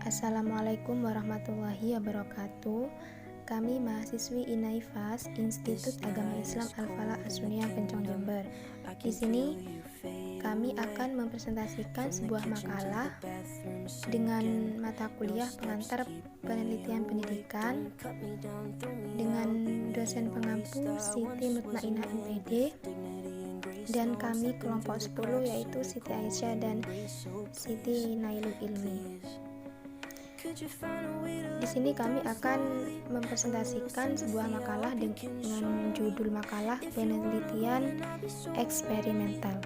Assalamualaikum warahmatullahi wabarakatuh. Kami mahasiswi Inaifas Institut Agama Islam Al-Falah As-Sunniyah Kencong Jember. Di sini kami akan mempresentasikan sebuah makalah dengan mata kuliah pengantar penelitian pendidikan dengan dosen pengampu Siti Mutmainah MPD dan kami kelompok 10 yaitu Siti Aisyah dan Siti Nailul Ilmi. Di sini kami akan mempresentasikan sebuah makalah dengan judul makalah penelitian eksperimental.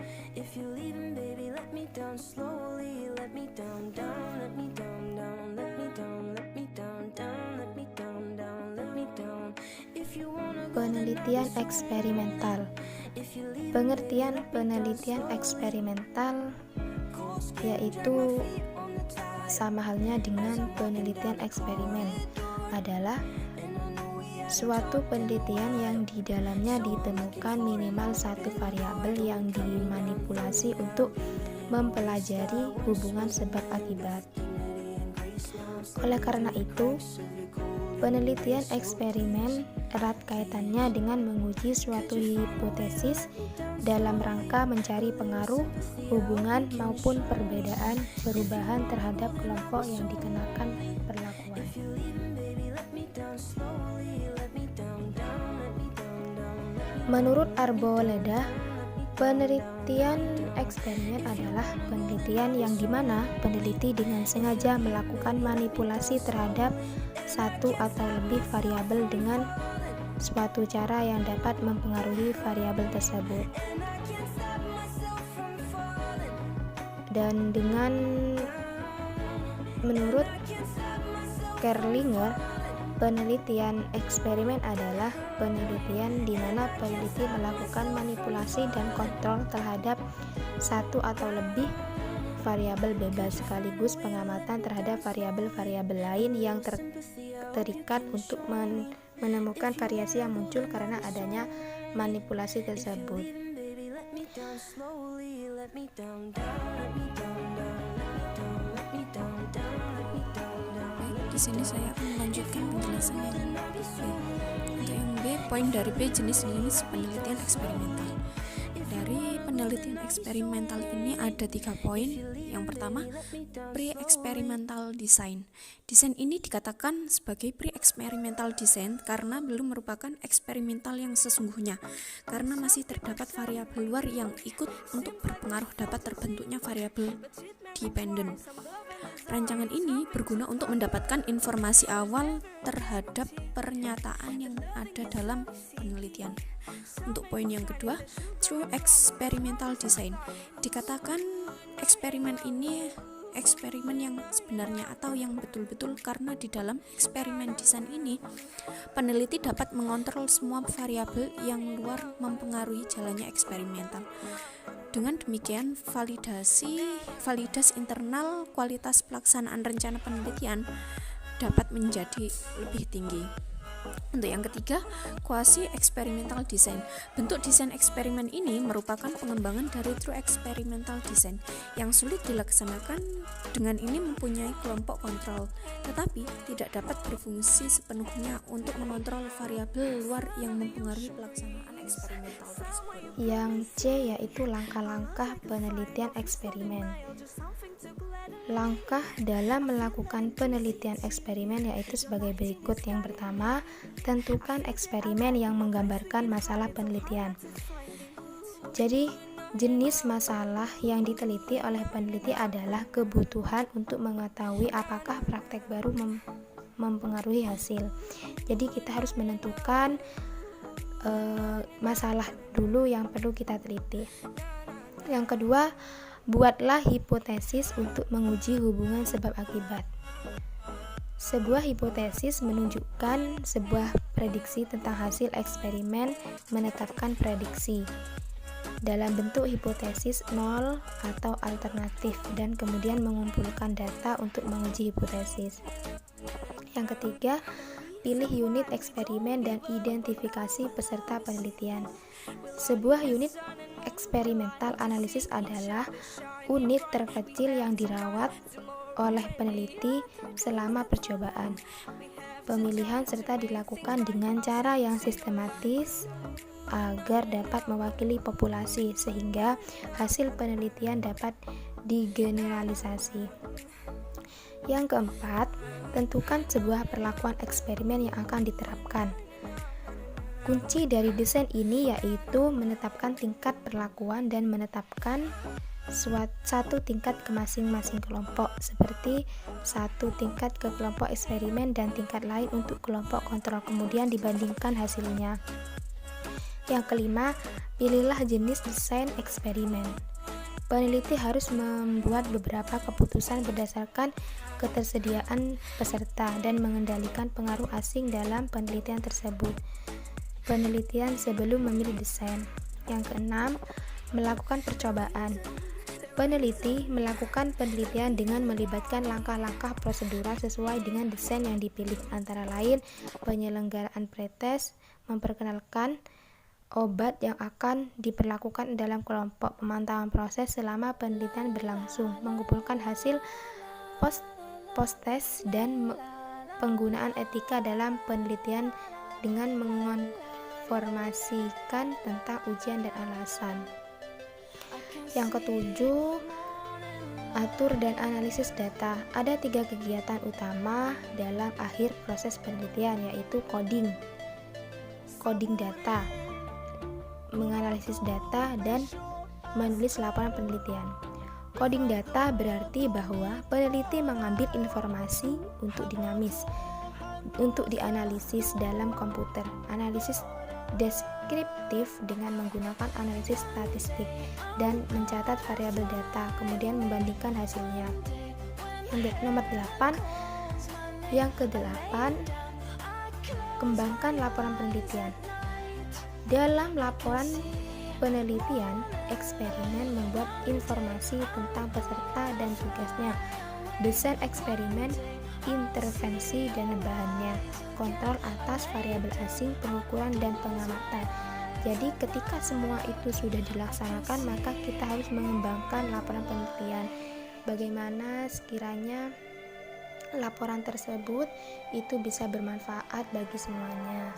Penelitian eksperimental. Pengertian penelitian eksperimental yaitu sama halnya dengan penelitian eksperimen adalah suatu penelitian yang di dalamnya ditemukan minimal satu variabel yang dimanipulasi untuk mempelajari hubungan sebab akibat. Oleh karena itu, penelitian eksperimen erat kaitannya dengan menguji suatu hipotesis dalam rangka mencari pengaruh, hubungan maupun perbedaan perubahan terhadap kelompok yang dikenakan perlakuan. Menurut Arboleda, penelitian eksperimen adalah penelitian yang dimana peneliti dengan sengaja melakukan manipulasi terhadap satu atau lebih variabel dengan suatu cara yang dapat mempengaruhi variabel tersebut. Dan menurut Kerlinger, penelitian eksperimen adalah penelitian di mana peneliti melakukan manipulasi dan kontrol terhadap satu atau lebih variabel bebas sekaligus pengamatan terhadap variabel-variabel lain yang terikat untuk menemukan variasi yang muncul karena adanya manipulasi tersebut. Di sini saya akan melanjutkan penjelasan yang B. Untuk yang B, poin dari B, jenis-jenis penelitian eksperimental. Dari penelitian eksperimental ini ada 3 poin. Yang pertama, pre-experimental design. Desain ini dikatakan sebagai pre-experimental design karena belum merupakan eksperimental yang sesungguhnya, karena masih terdapat variabel luar yang ikut untuk berpengaruh dapat terbentuknya variabel dependent. Rancangan ini berguna untuk mendapatkan informasi awal terhadap pernyataan yang ada dalam penelitian. Untuk poin yang kedua, true experimental design. Dikatakan eksperimen ini eksperimen yang sebenarnya atau yang betul-betul karena di dalam eksperimen desain ini peneliti dapat mengontrol semua variabel yang luar mempengaruhi jalannya eksperimental. Dengan demikian, validas internal kualitas pelaksanaan rencana penelitian dapat menjadi lebih tinggi. Untuk yang ketiga, quasi-experimental design. Bentuk desain eksperimen ini merupakan pengembangan dari true experimental design yang sulit dilaksanakan. Dengan ini mempunyai kelompok kontrol, tetapi tidak dapat berfungsi sepenuhnya untuk mengontrol variabel luar yang mempengaruhi pelaksanaan eksperimental tersebut. Yang C yaitu langkah-langkah penelitian eksperimen. Langkah dalam melakukan penelitian eksperimen yaitu sebagai berikut. Yang pertama, tentukan eksperimen yang menggambarkan masalah penelitian. Jadi, jenis masalah yang diteliti oleh peneliti adalah kebutuhan untuk mengetahui apakah praktek baru mempengaruhi hasil. Jadi, kita harus menentukan masalah dulu yang perlu kita teliti. Yang kedua, buatlah hipotesis untuk menguji hubungan sebab akibat. Sebuah hipotesis menunjukkan sebuah prediksi tentang hasil eksperimen, menetapkan prediksi dalam bentuk hipotesis nol atau alternatif dan kemudian mengumpulkan data untuk menguji hipotesis. Yang ketiga, pilih unit eksperimen dan identifikasi peserta penelitian. Sebuah unit eksperimental analisis adalah unit terkecil yang dirawat oleh peneliti selama percobaan. Pemilihan serta dilakukan dengan cara yang sistematis agar dapat mewakili populasi sehingga hasil penelitian dapat digeneralisasi. Yang keempat, tentukan sebuah perlakuan eksperimen yang akan diterapkan. Kunci dari desain ini yaitu menetapkan tingkat perlakuan dan menetapkan satu tingkat ke masing-masing kelompok, seperti satu tingkat ke kelompok eksperimen dan tingkat lain untuk kelompok kontrol, kemudian dibandingkan hasilnya. Yang kelima, pilihlah jenis desain eksperimen. Peneliti harus membuat beberapa keputusan berdasarkan ketersediaan peserta dan mengendalikan pengaruh asing dalam penelitian tersebut. Penelitian sebelum memilih desain. Yang keenam, melakukan percobaan. Peneliti melakukan penelitian dengan melibatkan langkah-langkah prosedural sesuai dengan desain yang dipilih, antara lain penyelenggaraan pretest, memperkenalkan obat yang akan diperlakukan dalam kelompok, pemantauan proses selama penelitian berlangsung, mengumpulkan hasil post-test, dan penggunaan etika dalam penelitian dengan menginformasikan tentang ujian dan alasan. Yang ketujuh, atur dan analisis data. Ada 3 kegiatan utama dalam akhir proses penelitian, yaitu coding data, menganalisis data, dan menulis laporan penelitian. Coding data berarti bahwa peneliti mengambil informasi untuk dianalisis dalam komputer. Analisis deskriptif dengan menggunakan analisis statistik dan mencatat variabel data, kemudian membandingkan hasilnya. Yang ke-8, kembangkan laporan penelitian. Dalam laporan penelitian, eksperimen membuat informasi tentang peserta dan tugasnya, desain eksperimen, intervensi dan bahannya, kontrol atas variabel asing, pengukuran dan pengamatan. Jadi ketika semua itu sudah dilaksanakan, maka kita harus mengembangkan laporan penelitian. Bagaimana sekiranya laporan tersebut itu bisa bermanfaat bagi semuanya.